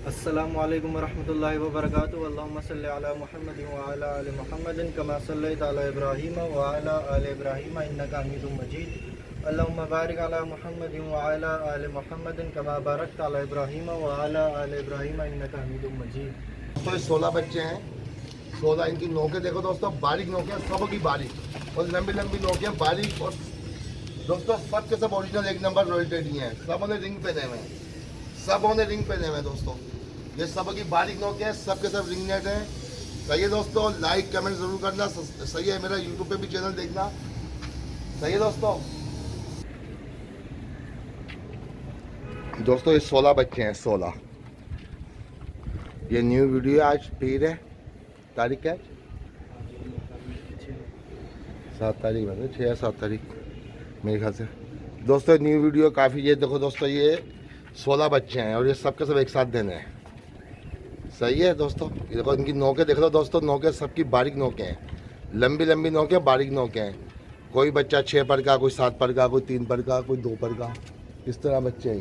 अस्सलामुअलैकुम वरहमतुल्लाहि वबरकातुहू। अल्लाहुम्मा सल्लि अला मुहम्मदिन व अला आलि मुहम्मदिन कमा सल्लैता अला इब्राहीम व अला आलि इब्राहीम इन्नका हमीदुम मजीद। अल्लाहुम्मा बारिक अला मुहम्मदिन व अला आलि मुहम्मदिन कमा बारकता अला इब्राहीम व अला आलि इब्राहीम इन्नका हमीदुम मजीद। तो 16 बच्चे हैं। 16 इनकी नोकें देखो दोस्तों, बारीक नोकें, सब की बारीक और लंबी लंबी नोकें बारीक। और दोस्तों सब के सब ओरिजिनल एक नंबर रॉयल टेडी हैं। सबों ने रिंग पहने हुए हैं, सबों ने रिंग पहने हुए हैं दोस्तों। ये सब की बारीक नोकें हैं, सब के सब रिंग नेट हैं। सही है दोस्तों, लाइक कमेंट जरूर करना। सही है, मेरा यूट्यूब पे भी चैनल देखना। सही है दोस्तों। दोस्तों ये 16 बच्चे हैं, 16। ये न्यू वीडियो आज पीर है, तारीख क्या है? 7 तारीख में, 6 या 7 तारीख मेरे ख्याल से। दोस्तों न्यू वीडियो काफ़ी, ये देखो दोस्तों ये 16 बच्चे हैं और ये सब के सब एक साथ देने हैं। सही है दोस्तों, ये देखो इनकी नोकें देख लो दोस्तों। नोकें सबकी बारीक नोकें हैं, लंबी लंबी नोकें, बारीक नोकें हैं। कोई बच्चा 6 पर का, कोई 7 पर का, कोई 3 पर का, कोई 2 पर का, इस तरह बच्चे हैं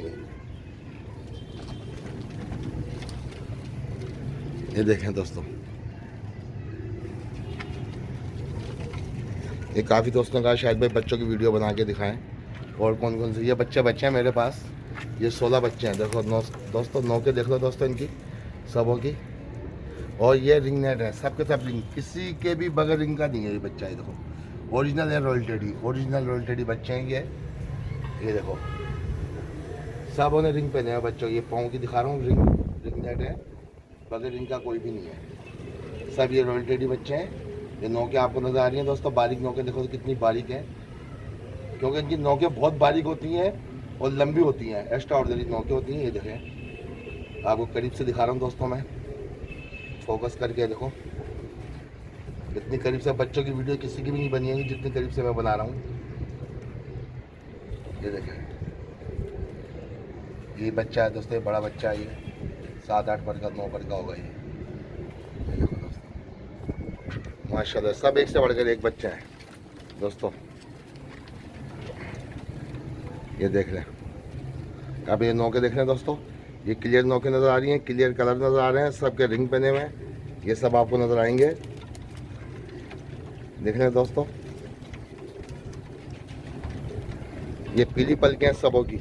ये देखें दोस्तों। ये काफ़ी दोस्तों का शायद भाई बच्चों की वीडियो बना के दिखाएं और कौन कौन से ये बच्चे हैं मेरे पास। ये 16 बच्चे हैं देखो दोस्तों। नोकें देख लो दोस्तों इनकी सबों की। और ये रिंग नेट है, सब के सब रिंग, किसी के भी बगैर रिंग का नहीं है ये बच्चा। ये देखो ओरिजिनल है royal teddy, original royal teddy बच्चे हैं ये देखो सबों ने रिंग पहने हैं बच्चों। ये पाँव की दिखा रहा हूँ, रिंग नेट है, बगैर रिंग का कोई भी नहीं है। सब ये रॉयल टेडी बच्चे हैं। ये नोकें आपको नज़र आ रही हैं दोस्तों, बारीक नोकें देखो तो कितनी बारीक है, क्योंकि इनकी नोकें बहुत बारीक होती हैं और लंबी होती हैं, एक्स्ट्रा ऑर्डिनरी नोकें होती हैं। ये देखें, आपको करीब से दिखा रहा हूँ दोस्तों मैं, फोकस करके देखो। इतनी करीब से बच्चों की वीडियो किसी की भी नहीं बनी है जितनी करीब से मैं बना रहा हूँ। ये देखें, ये बच्चा है दोस्तों, ये बड़ा बच्चा है, ये 7-8 पर का 9 पर का होगा ये देखो दोस्तों। माशाल्लाह सब एक से बढ़कर एक बच्चा है दोस्तों। ये देख लें, अब ये नौके देख रहे हैं दोस्तों। ये क्लियर नौके नज़र आ रही हैं, क्लियर कलर नज़र आ रहे हैं, सब के रिंग पहने हुए हैं। ये सब आपको नज़र आएंगे, देख रहे हैं दोस्तों। ये पीली पलकें हैं सबों की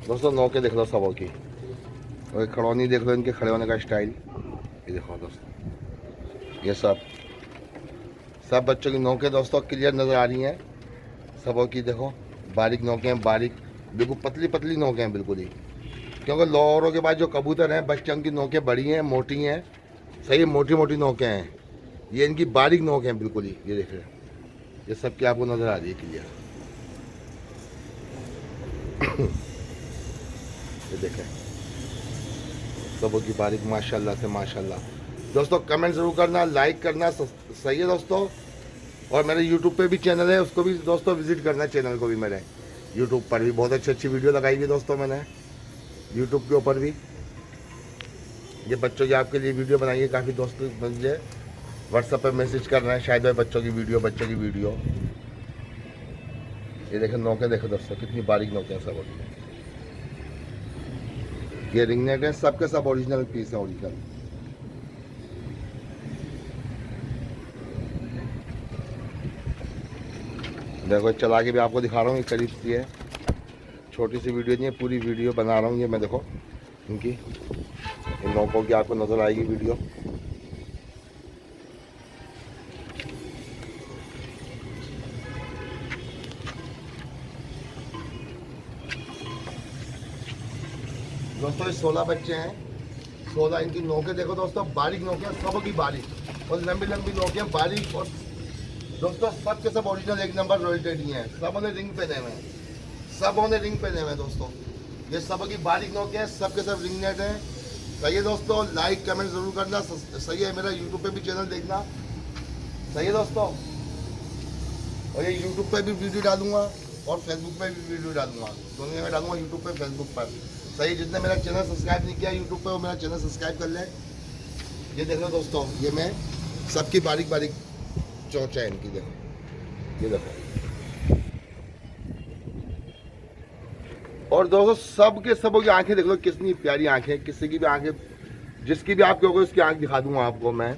दोस्तों। नौके देख लो सबों की, और खड़ौनी देख लो इनके खड़े होने का स्टाइल। ये देखो दोस्तों, ये सब बच्चों की नोकें दोस्तों क्लियर नज़र आ रही हैं सबों की। देखो बारीक नोकें हैं, बारीक बिल्कुल पतली पतली नोकें हैं बिल्कुल ही, क्योंकि लाहौरों के बाद जो कबूतर हैं बच्चे उनकी नोकें बड़ी हैं, मोटी हैं। सही है, मोटी मोटी नोकें हैं। ये इनकी बारीक नोकें हैं बिल्कुल ही। ये देख रहे हैं, ये सब की आपको नज़र आ रही है क्लियर। ये देखें सबों की बारीक, माशाल्लाह से माशाल्लाह। दोस्तों कमेंट ज़रूर करना, लाइक करना। सही है दोस्तों। और मेरे यूट्यूब पे भी चैनल है, उसको भी दोस्तों विज़िट करना। चैनल को भी मेरे यूट्यूब पर भी बहुत अच्छी अच्छी वीडियो लगाई हुई है दोस्तों मैंने यूट्यूब के ऊपर भी। ये बच्चों की आपके लिए वीडियो बनाई है, काफ़ी दोस्त मुझे व्हाट्सएप पर मैसेज कर रहे हैं, शायद भाई बच्चों की वीडियो। ये देखें नौकें देखो दोस्तों, कितनी बारीक नौकें हैं सब। ये रिंग नेट है, सब के सब ओरिजिनल पीस है, ओरिजिनल। देखो चला के भी आपको दिखा रहा हूँ, ये करीब सी है, छोटी सी वीडियो नहीं है, पूरी वीडियो बना रहा हूँ। ये मैं देखो इनकी, इन नौकों की आपको नज़र आएगी वीडियो। दोस्तों ये 16 बच्चे हैं, 16 इनकी नोकें देखो दोस्तों, बारीक नोकें, सबों की बारीक और लंबी लंबी नोकें बारीक। और दोस्तों सब के सब ओरिजिनल एक नंबर रॉयल टेडी हैं। सबों ने रिंग पहने हुए हैं, सबों ने रिंग पहने हुए हैं दोस्तों। ये सब की बारीक नोकें हैं, सब के सब रिंग नेट हैं। सही है दोस्तों, लाइक कमेंट जरूर करना। सही है, मेरा यूट्यूब पे भी चैनल देखना। सही है दोस्तों। और ये यूट्यूब पे भी वीडियो डालूंगा और फेसबुक पे भी वीडियो डालूंगा, दोनों में डालूंगा, यूट्यूब पे फेसबुक पर। सही, जिसने मेरा चैनल सब्सक्राइब नहीं किया यूट्यूब पे वो मेरा चैनल सब्सक्राइब कर ले। ये देख लो दोस्तों, ये मैं सबकी बारीक बारीक चोंच है इनकी, देखो ये देखो। और दोस्तों सबके सबों की आंखें देख लो कितनी प्यारी आंखें, किसी की भी आंखें, जिसकी भी आप कहोगे उसकी आंख दिखा दूंगा आपको मैं।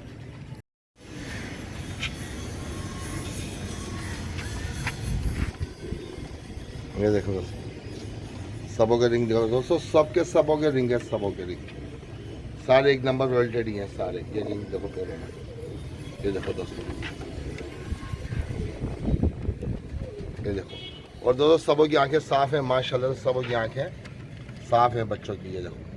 ये देखो दोस्तों सबों के रिंग देखो दोस्तों, सबके सबों के रिंग है, सबों के रिंग सारे एक नंबर ऑलरेडी हैं सारे। ये रिंग देखो पैरों में, ये देखो दोस्तों, ये देखो। और दोस्तों सबों की आंखें साफ है माशाल्लाह, सबों की आंखें साफ है बच्चों की, ये देखो।